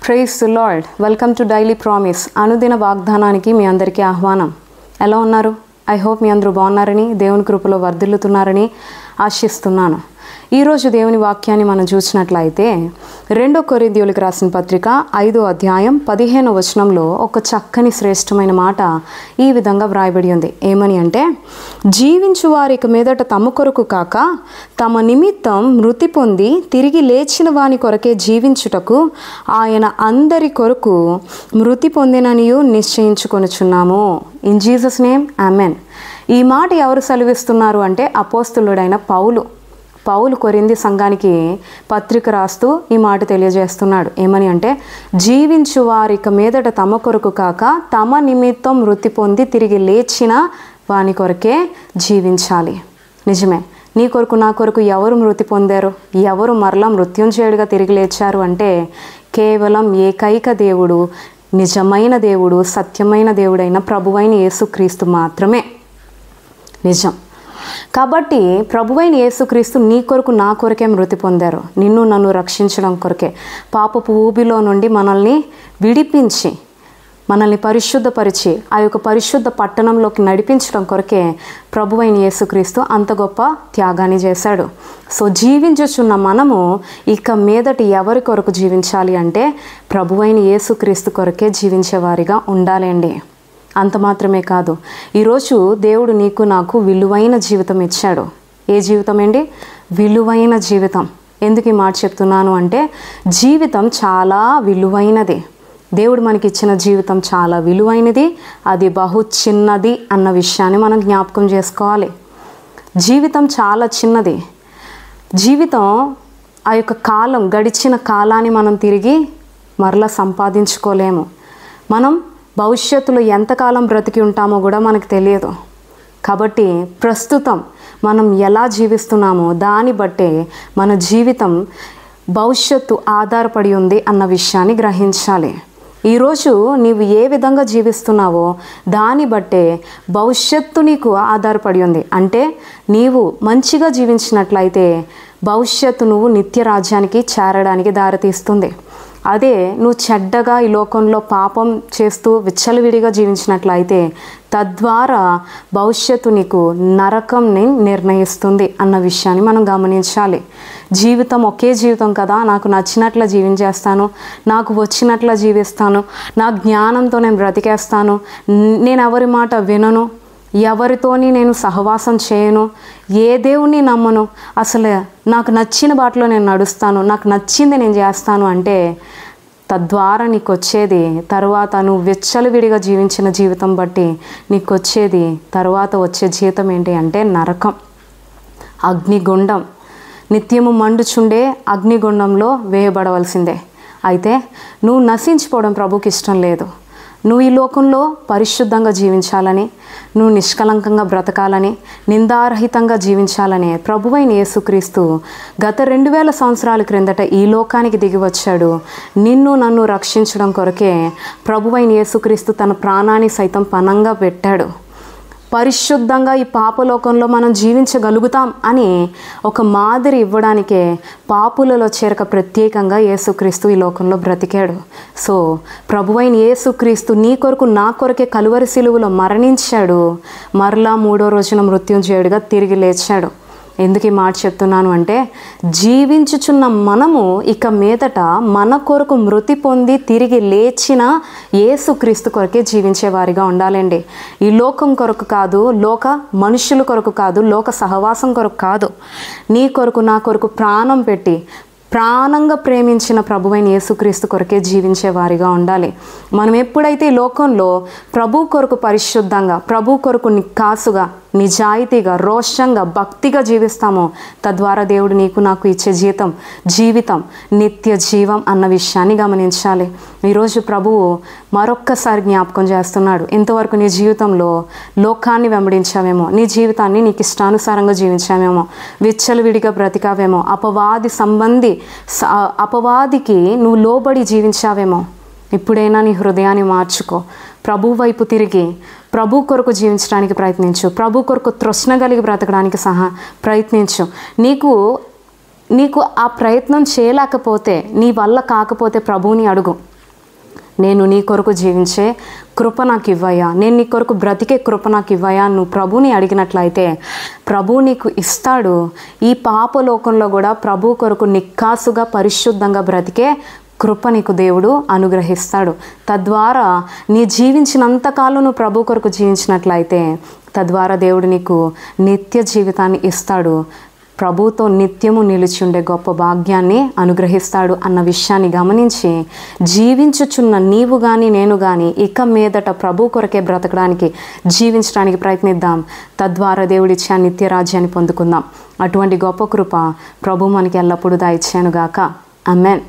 Praise the Lord. Welcome to Daily Promise. అనుదిన వాగ్దానానికి మీ అందరికీ ఆహ్వానం. ఎలా ఉన్నారు? ఐ హోప్ మీ అందరూ బాగున్నారని, దేవుని కృపలో వర్ధిల్లుతున్నారని ఆశిస్తున్నాను. ఈరోజు దేవుని వాక్యాన్ని మనం చూసినట్లయితే 2 కొరింథీయులకు రాసిన పత్రిక 5వ అధ్యాయం 15వ వచనంలో ఒక చక్కని శ్రేష్టమైన మాట ఈ విధంగా వ్రాయబడి ఉంది. ఏమని అంటే, జీవించు వారి ఇక మీదట తమ కొరకు కాక తమ నిమిత్తం మృతి పొంది తిరిగి లేచిన వాని కొరకే జీవించుటకు ఆయన అందరి కొరకు మృతి పొందిననియు నిశ్చయించుకొనుచున్నాము. In Jesus name amen. ఈ మాట ఎవరు సెలవిస్తున్నారు అంటే అపోస్తలుడైన పౌలు కొరింథీ సంఘానికి పత్రిక రాస్తూ ఈ మాట తెలియజేస్తున్నాడు. ఏమని అంటే, జీవించు వారిక మీదట తమ కొరకు కాక తమ నిమిత్తం మృతి పొంది తిరిగి లేచిన వాని కొరకే జీవించాలి. నిజమే, నీ కొరకు నా కొరకు ఎవరు మృతి పొందారు, ఎవరు మరలా మృత్యుంజయుడిగా తిరిగి లేచారు అంటే కేవలం ఏకైక దేవుడు, నిజమైన దేవుడు, సత్యమైన దేవుడైన ప్రభువైన యేసుక్రీస్తు మాత్రమే నిజం. కాబట్టి ప్రభువైన యేసుక్రీస్తు నీ కొరకు నా కొరకే మృతి పొందారు. నిన్ను నన్ను రక్షించడం కొరకే, పాపపు ఊబిలో నుండి మనల్ని విడిపించి మనల్ని పరిశుద్ధపరిచి ఆ యొక్క పరిశుద్ధ పట్టణంలోకి నడిపించడం కొరకే ప్రభువైన యేసుక్రీస్తు అంత గొప్ప త్యాగాన్ని చేశాడు. సో జీవించుచున్న మనము ఇక మీదటి ఎవరి కొరకు జీవించాలి అంటే ప్రభువైన యేసుక్రీస్తు కొరకే జీవించేవారిగా ఉండాలండి. అంత మాత్రమే కాదు, ఈరోజు దేవుడు నీకు నాకు విలువైన జీవితం ఇచ్చాడు. ఏ జీవితం అండి? విలువైన జీవితం. ఎందుకు ఈ మాట చెప్తున్నాను అంటే, జీవితం చాలా విలువైనది. దేవుడు మనకి ఇచ్చిన జీవితం చాలా విలువైనది, అది బహు చిన్నది అన్న విషయాన్ని మనం జ్ఞాపకం చేసుకోవాలి. జీవితం చాలా చిన్నది. జీవితం ఆ యొక్క కాలం, గడిచిన కాలాన్ని మనం తిరిగి మరలా సంపాదించుకోలేము. మనం భవిష్యత్తులో ఎంతకాలం బ్రతికి ఉంటామో కూడా మనకు తెలియదు. కాబట్టి ప్రస్తుతం మనం ఎలా జీవిస్తున్నామో దాన్ని బట్టే మన జీవితం భవిష్యత్తు ఆధారపడి ఉంది అన్న విషయాన్ని గ్రహించాలి. ఈరోజు నీవు ఏ విధంగా జీవిస్తున్నావో దాన్ని బట్టే భవిష్యత్తు నీకు ఆధారపడి ఉంది. అంటే నీవు మంచిగా జీవించినట్లయితే భవిష్యత్తు నువ్వు నిత్య రాజ్యానికి చేరడానికి దారితీస్తుంది. అదే నువ్వు చెడ్డగా ఈ లోకంలో పాపం చేస్తూ విచ్చలవిడిగా జీవించినట్లయితే తద్వారా భవిష్యత్తు నీకు నరకంని నిర్ణయిస్తుంది అన్న విషయాన్ని మనం గమనించాలి. జీవితం ఒకే జీవితం కదా, నాకు నచ్చినట్ల జీవించేస్తాను, నాకు వచ్చినట్ల జీవిస్తాను, నా జ్ఞానంతో నేను బ్రతికేస్తాను, నేను ఎవరి మాట వినను, ఎవరితోని నేను సహవాసం చేయను, ఏ దేవుణ్ణి నమ్మను, అసలు నాకు నచ్చిన బాటలో నేను నడుస్తాను, నాకు నచ్చింది నేను చేస్తాను అంటే తద్వారా నీకు వచ్చేది తర్వాత నువ్వు విచ్చలవిడిగా జీవించిన జీవితం బట్టి నీకు వచ్చేది తర్వాత వచ్చే జీవితం ఏంటి అంటే నరకం, అగ్నిగుండం, నిత్యము మండుచుండే అగ్నిగుండంలో వేయబడవలసిందే. అయితే నువ్వు నశించిపోవడం ప్రభుకి ఇష్టం లేదు. నువ్వు ఈ లోకంలో పరిశుద్ధంగా జీవించాలని, నువ్వు నిష్కలంకంగా బ్రతకాలని, నిందారహితంగా జీవించాలని ప్రభువైన యేసుక్రీస్తు గత 2000 సంవత్సరాల క్రిందట ఈ లోకానికి దిగి వచ్చాడు. నిన్ను నన్ను రక్షించడం కొరకే ప్రభువైన యేసుక్రీస్తు తన ప్రాణాన్ని సైతం పణంగా పెట్టాడు. పరిశుద్ధంగా ఈ పాపలోకంలో మనం జీవించగలుగుతాం అని ఒక మాదిరి ఇవ్వడానికే పాపులలో చేరక ప్రత్యేకంగా యేసుక్రీస్తు ఈ లోకంలో బ్రతికాడు. సో ప్రభువైన యేసుక్రీస్తు నీ కొరకు నా కొరకే కలువరి సిలువలో మరణించాడు, మరలా 3వ రోజున మృత్యుంజయుడిగా తిరిగి లేచాడు. ఎందుకు ఈ మాట చెప్తున్నాను అంటే, జీవించుచున్న మనము ఇక మీదట మన కొరకు మృతి పొంది తిరిగి లేచిన యేసుక్రీస్తు కొరకే జీవించేవారిగా ఉండాలండి. ఈ లోకం కొరకు కాదు, లోక మనుషుల కొరకు కాదు, లోక సహవాసం కొరకు కాదు, నీ కొరకు నా కొరకు ప్రాణం పెట్టి ప్రాణంగా ప్రేమించిన ప్రభువైన యేసుక్రీస్తు కొరకే జీవించే వారిగా ఉండాలి. మనం ఎప్పుడైతే ఈ లోకంలో ప్రభు కొరకు పరిశుద్ధంగా, ప్రభు కొరకు నిక్కాసుగా, నిజాయితీగా, రోషంగా, భక్తిగా జీవిస్తామో తద్వారా దేవుడు నీకు నాకు ఇచ్చే జీవితం నిత్య జీవం అన్న విషయాన్ని గమనించాలి. ఈరోజు ప్రభువు మరొక్కసారి జ్ఞాపకం చేస్తున్నాడు. ఇంతవరకు నీ జీవితంలో లోకాన్ని వెంబడించావేమో, నీ జీవితాన్ని నీకు ఇష్టానుసారంగా జీవించావేమో, విచ్చలవిడిగా బ్రతికావేమో, అపవాదికి నువ్వు లోబడి జీవించావేమో. ఇప్పుడైనా నీ హృదయాన్ని మార్చుకో, ప్రభు వైపు తిరిగి ప్రభు కొరకు జీవించడానికి ప్రయత్నించు, ప్రభు కొరకు తృష్ణ కలిగి బ్రతకడానికి ప్రయత్నించు. నీకు ఆ ప్రయత్నం చేయలేకపోతే, నీ వల్ల కాకపోతే ప్రభువుని అడుగు. నేను నీ కొరకు జీవించే కృప నాకు ఇవ్వయా, నేను నీ కొరకు బ్రతికే కృప నాకు ఇవ్వయా నువ్వు ప్రభుని అడిగినట్లయితే ప్రభు నీకు ఇస్తాడు. ఈ పాపలోకంలో కూడా ప్రభు కొరకు నిక్కాసుగా పరిశుద్ధంగా బ్రతికే కృప నీకు దేవుడు అనుగ్రహిస్తాడు. తద్వారా నీ జీవించినంతకాలం నువ్వు ప్రభు కొరకు జీవించినట్లయితే తద్వారా దేవుడు నీకు నిత్య జీవితాన్ని ఇస్తాడు. ప్రభుతో నిత్యము నిలిచి ఉండే గొప్ప భాగ్యాన్ని అనుగ్రహిస్తాడు అన్న విషయాన్ని గమనించి జీవించుచున్న నీవు కానీ నేను కానీ ఇక మీదట ప్రభు కొరకే బ్రతకడానికి జీవించడానికి ప్రయత్నిద్దాం. తద్వారా దేవుడిచ్చే ఆ నిత్య రాజ్యాన్ని పొందుకుందాం. అటువంటి గొప్ప కృప ప్రభు మనకి ఎల్లప్పుడూ దయచేయునుగాక. ఆమేన్.